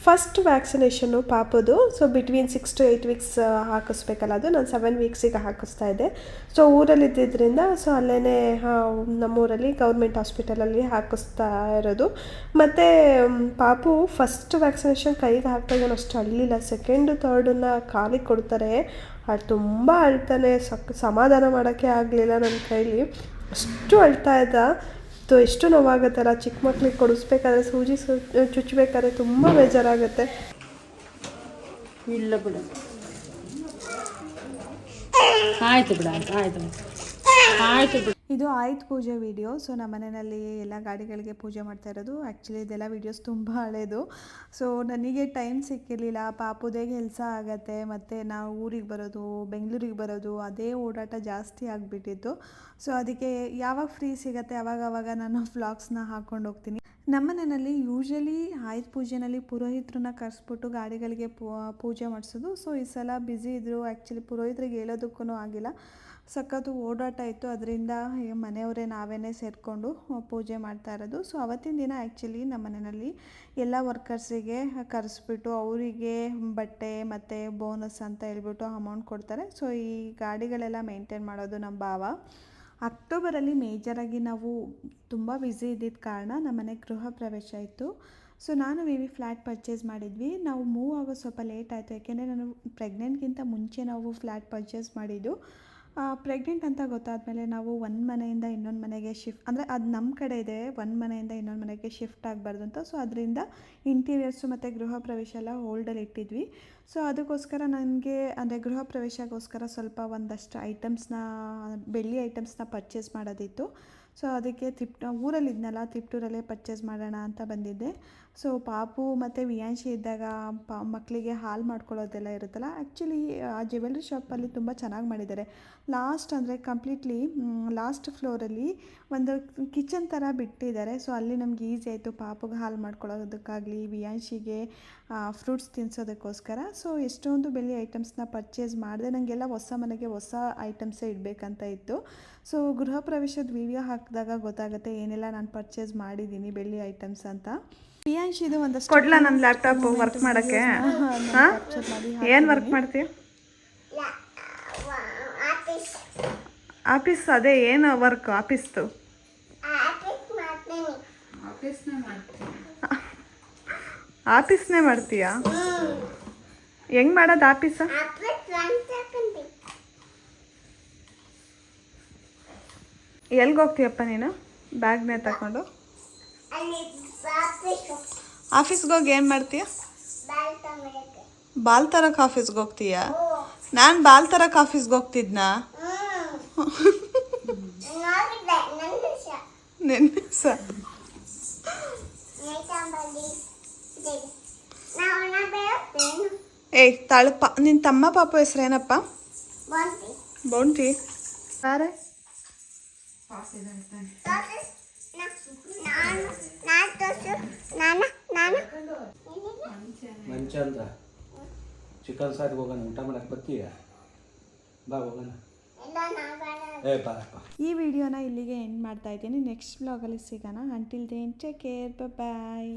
First ವ್ಯಾಕ್ಸಿನೇಷನ್ನು ಪಾಪದು. So between 6 to 8 weeks ಹಾಕಿಸ್ಬೇಕಲ್ಲ, ಅದು ನಾನು 7 ವೀಕ್ಸಿಗೆ ಹಾಕಿಸ್ತಾ ಇದ್ದೆ. ಸೊ ಊರಲ್ಲಿದ್ದರಿಂದ ಸೊ ಅಲ್ಲೇ ನಮ್ಮೂರಲ್ಲಿ ಗೌರ್ಮೆಂಟ್ ಹಾಸ್ಪಿಟಲಲ್ಲಿ ಹಾಕಿಸ್ತಾ ಇರೋದು. ಮತ್ತು ಪಾಪು ಫಸ್ಟ್ ವ್ಯಾಕ್ಸಿನೇಷನ್ ಕೈಗೆ ಹಾಕ್ದಾಗ ಅಷ್ಟು ಅಳ್ಳಿಲ್ಲ. ಸೆಕೆಂಡು ಥರ್ಡನ್ನ ಕಾಲಿಗೆ ಕೊಡ್ತಾರೆ, ಅದು ತುಂಬ ಅಳ್ತಾನೆ. ಸಮಾಧಾನ ಮಾಡೋಕ್ಕೆ ಆಗಲಿಲ್ಲ ನನ್ನ ಕೈಲಿ, ಅಷ್ಟು ಅಳ್ತಾ ಇದ್ದ. ಎಷ್ಟು ನೋವಾಗುತ್ತಲ್ಲ ಚಿಕ್ಕ ಮಕ್ಳಿಗೆ ಕೊಡಿಸ್ಬೇಕಾದ್ರೆ, ಸೂಜಿ ಚುಚ್ಚಬೇಕಾದ್ರೆ ತುಂಬ ಬೇಜಾರಾಗುತ್ತೆ. ಇಲ್ಲ ಬಿಡ, ಆಯ್ತು ಬಿಡ, ಆಯ್ತು ಆಯ್ತು ಬಿಡ. ಇದು ಆಯುಧ ಪೂಜೆ ವಿಡಿಯೋ. ಸೊ ನಮ್ಮ ಮನೆಯಲ್ಲಿ ಎಲ್ಲ ಗಾಡಿಗಳಿಗೆ ಪೂಜೆ ಮಾಡ್ತಾ ಇರೋದು. ಆ್ಯಕ್ಚುಲಿ ಇದೆಲ್ಲ ವೀಡಿಯೋಸ್ ತುಂಬ ಹಳೇದು. ಸೊ ನನಗೆ ಟೈಮ್ ಸಿಕ್ಕಿರಲಿಲ್ಲ, ಪಾಪುದೇ ಕೆಲಸ ಆಗತ್ತೆ, ಮತ್ತು ನಾವು ಊರಿಗೆ ಬರೋದು, ಬೆಂಗಳೂರಿಗೆ ಬರೋದು, ಅದೇ ಓಡಾಟ ಜಾಸ್ತಿ ಆಗಿಬಿಟ್ಟಿತ್ತು. ಸೊ ಅದಕ್ಕೆ ಯಾವಾಗ ಫ್ರೀ ಸಿಗುತ್ತೆ ಆವಾಗ ನಾನು ವ್ಲಾಗ್ಸ್ನ ಹಾಕ್ಕೊಂಡು ಹೋಗ್ತೀನಿ. ನಮ್ಮ ಮನೆಯಲ್ಲಿ ಯೂಶ್ವಲಿ ಆಯುಧ ಪೂಜೆಯಲ್ಲಿ ಪುರೋಹಿತರನ್ನ ಕರೆಸ್ಬಿಟ್ಟು ಗಾಡಿಗಳಿಗೆ ಪೂಜೆ ಮಾಡಿಸೋದು. ಸೊ ಈ ಸಲ ಬ್ಯುಸಿ ಇದ್ದರು, ಆ್ಯಕ್ಚುಲಿ ಪುರೋಹಿತರಿಗೆ ಹೇಳೋದಕ್ಕೂ ಆಗಿಲ್ಲ, ಸಖತ್ತು ಓಡಾಟ ಇತ್ತು. ಅದರಿಂದ ಮನೆಯವರೇ ನಾವೇ ಸೇರಿಕೊಂಡು ಪೂಜೆ ಮಾಡ್ತಾ ಇರೋದು. ಸೊ ಅವತ್ತಿನ ದಿನ ಆ್ಯಕ್ಚುಲಿ ನಮ್ಮ ಮನೆಯಲ್ಲಿ ಎಲ್ಲ ವರ್ಕರ್ಸಿಗೆ ಕರೆಸ್ಬಿಟ್ಟು ಅವರಿಗೆ ಬಟ್ಟೆ ಮತ್ತು ಬೋನಸ್ ಅಂತ ಹೇಳ್ಬಿಟ್ಟು ಅಮೌಂಟ್ ಕೊಡ್ತಾರೆ. ಸೊ ಈ ಗಾಡಿಗಳೆಲ್ಲ ಮೇಂಟೈನ್ ಮಾಡೋದು ನಮ್ಮ ಭಾವ. ಅಕ್ಟೋಬರಲ್ಲಿ ಮೇಜರಾಗಿ ನಾವು ತುಂಬ ಬ್ಯುಸಿ ಇದ್ದಿದ್ದ ಕಾರಣ ನಮ್ಮ ಮನೆ ಗೃಹ ಪ್ರವೇಶ ಇತ್ತು. ಸೊ ನಾನು ಫ್ಲ್ಯಾಟ್ ಪರ್ಚೇಸ್ ಮಾಡಿದ್ವಿ. ನಾವು ಮೂವ್ ಆಗೋದು ಸ್ವಲ್ಪ ಲೇಟ್ ಆಯಿತು, ಯಾಕೆಂದರೆ ನಾನು ಪ್ರೆಗ್ನೆಂಟ್ಗಿಂತ ಮುಂಚೆ ನಾವು ಫ್ಲ್ಯಾಟ್ ಪರ್ಚೇಸ್ ಮಾಡಿದ್ದು. ಪ್ರೆಗ್ನೆಂಟ್ ಅಂತ ಗೊತ್ತಾದಮೇಲೆ ನಾವು ಒಂದು ಮನೆಯಿಂದ ಇನ್ನೊಂದು ಮನೆಗೆ ಶಿಫ್ಟ್, ಅಂದರೆ ಅದು ನಮ್ಮ ಕಡೆ ಇದೆ, ಒಂದು ಮನೆಯಿಂದ ಇನ್ನೊಂದು ಮನೆಗೆ ಶಿಫ್ಟ್ ಆಗಬಾರ್ದು ಅಂತ. ಸೊ ಅದರಿಂದ ಇಂಟೀರಿಯರ್ಸು ಮತ್ತು ಗೃಹ ಪ್ರವೇಶ ಎಲ್ಲ ಹೋಲ್ಡಲ್ಲಿ ಇಟ್ಟಿದ್ವಿ. ಸೊ ಅದಕ್ಕೋಸ್ಕರ ನನಗೆ ಅಂದರೆ ಗೃಹ ಪ್ರವೇಶಕ್ಕೋಸ್ಕರ ಸ್ವಲ್ಪ ಒಂದಷ್ಟು ಐಟಮ್ಸ್ನ, ಬೆಳ್ಳಿ ಐಟಮ್ಸ್ನ ಪರ್ಚೇಸ್ ಮಾಡೋದಿತ್ತು. ಸೊ ಅದಕ್ಕೆ ಊರಲ್ಲಿದ್ನಲ್ಲ, ತಿಪ್ಟೂರಲ್ಲೇ ಪರ್ಚೇಸ್ ಮಾಡೋಣ ಅಂತ ಬಂದಿದ್ದೆ. ಸೊ ಪಾಪು ಮತ್ತು ವಿಯಾಂಶಿ ಇದ್ದಾಗ ಮಕ್ಕಳಿಗೆ ಹಾಲು ಮಾಡ್ಕೊಳ್ಳೋದೆಲ್ಲ ಇರುತ್ತಲ್ಲ, ಆ್ಯಕ್ಚುಲಿ ಆ ಜ್ಯುವೆಲ್ರಿ ಶಾಪಲ್ಲಿ ತುಂಬ ಚೆನ್ನಾಗಿ ಮಾಡಿದ್ದಾರೆ. ಲಾಸ್ಟ್ ಅಂದರೆ ಕಂಪ್ಲೀಟ್ಲಿ ಲಾಸ್ಟ್ ಫ್ಲೋರಲ್ಲಿ ಒಂದು ಕಿಚನ್ ಥರ ಬಿಟ್ಟಿದ್ದಾರೆ. ಸೊ ಅಲ್ಲಿ ನಮ್ಗೆ ಈಸಿ ಆಯಿತು ಪಾಪುಗೆ ಹಾಲು ಮಾಡ್ಕೊಳ್ಳೋದಕ್ಕಾಗಲಿ, ವಿಯಾಂಶಿಗೆ ಫ್ರೂಟ್ಸ್ ತಿನ್ನಿಸೋದಕ್ಕೋಸ್ಕರ. ಸೊ ಎಷ್ಟೊಂದು ಬೆಳ್ಳಿ ಐಟಮ್ಸ್ನ ಪರ್ಚೇಸ್ ಮಾಡಿದೆ. ನನಗೆಲ್ಲ ಹೊಸ ಮನೆಗೆ ಹೊಸ ಐಟಮ್ಸೇ ಇಡಬೇಕಂತ ಇತ್ತು. ಸೊ ಗೃಹ ಪ್ರವೇಶದ ವಿಡಿಯೋ ಹಾಕಿದಾಗ ಗೊತ್ತಾಗುತ್ತೆ ಏನೆಲ್ಲ ನಾನು ಪರ್ಚೇಸ್ ಮಾಡಿದ್ದೀನಿ ಬೆಳ್ಳಿ ಐಟಮ್ಸ್ ಅಂತ. ವಿಯಾಂಶಿದು ಒಂದಷ್ಟು ಕೊಡ್ಲಾ ನನ್ನ ಲ್ಯಾಪ್ಟಾಪ್ ವರ್ಕ್ ಮಾಡೋಕ್ಕೆ? ಏನು ವರ್ಕ್ ಮಾಡ್ತೀಯ? ಆಫೀಸ್, ಅದೇ ಏನು ವರ್ಕ್ ಆಫೀಸ್ದು? ಆಫೀಸ್ನೇ ಮಾಡ್ತೀಯಾ? ಹೆಂಗೆ ಮಾಡೋದು ಆಫೀಸ? ಎಲ್ಲಿಗೆ ಹೋಗ್ತೀಯಪ್ಪ ನೀನು ಬ್ಯಾಗ್ನೇ ತಗೊಂಡು? ಆಫೀಸ್ಗೆ ಹೋಗಿ ಏನು ಮಾಡ್ತೀಯ? ಬಾಲ್ ತರಕ್ಕೆ ಆಫೀಸ್ಗೆ ಹೋಗ್ತೀಯಾ? ನಾನು ಬಾಲ್ ತರಕ್ಕೆ ಆಫೀಸ್ಗೆ ಹೋಗ್ತಿದ್ನಾ? ನೆನ್ನೆ ಸ ಏಯ್ ತಾಳಪ್ಪ. ನಿನ್ನ ತಮ್ಮ ಪಾಪ ಹೆಸ್ರು ಏನಪ್ಪ? ಬೌಂಟಿ. ಯಾರೇ? ಮಂಚ ಅಂತ ಚಿಕನ್ ಸಾರಿಗೆ ಹೋಗೋಣ, ಊಟ ಮಾಡಕ್ಕೆ ಬರ್ತೀಯ? ಬಾ ಹೋಗೋಣ. ಈ ವಿಡಿಯೋನ ಇಲ್ಲಿಗೆ ಎಂಡ್ ಮಾಡ್ತಾ ಇದ್ದೀನಿ. ನೆಕ್ಸ್ಟ್ ವ್ಲಾಗಲ್ಲಿ ಸಿಗೋಣ. ಅಂಟಿಲ್ ದೆನ್ ಟೇಕ್ ಕೇರ್, ಬಾಯ್.